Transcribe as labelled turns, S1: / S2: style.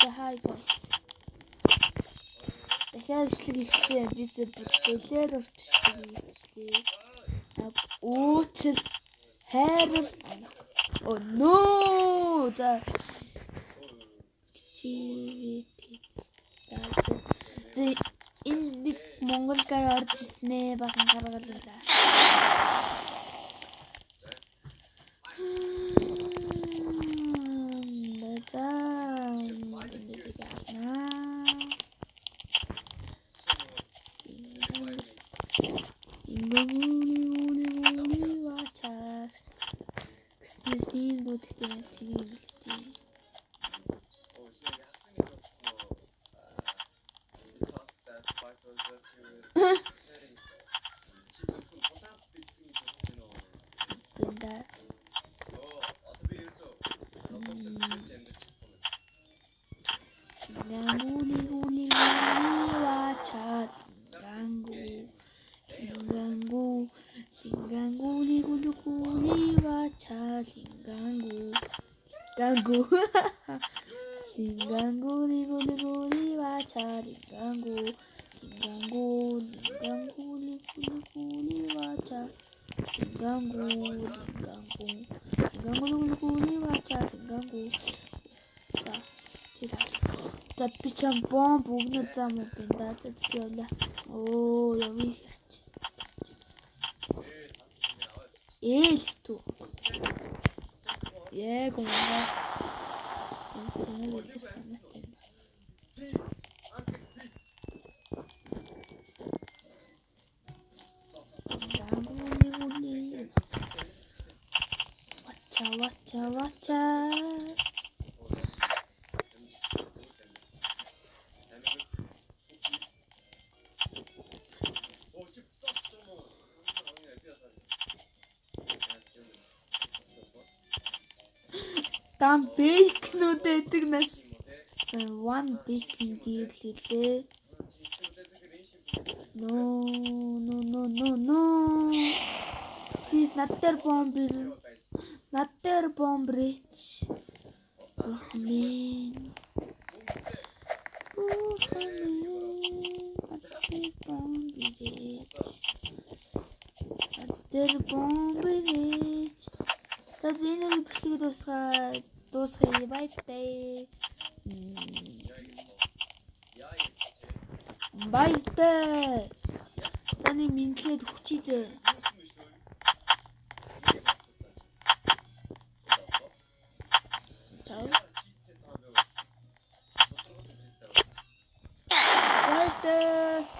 S1: Hi guys. Дахиад ишлэг ихсэн бисээ бүтээлээр уртчлыг хийчихлээ. Уучил хайрал oh no за чиви пицца энэ нэг Монгол гай орж ирснэ баган гаргал юм да. За би чам бомб өгнө зам уу бинда тэц би явла. Оо явъя хэрч. Ту. Гомбат. Энэ л санаатай. Вача. Там бэйкнүүд эдэг нас one baking гэрлээ. No. Please not there bomb rich. Oh man. Bomb rich. Tas энэ бичлэгийг дуусгая баяртай. Баяртай. Таны минтлээд хүчтэй. Баяртай.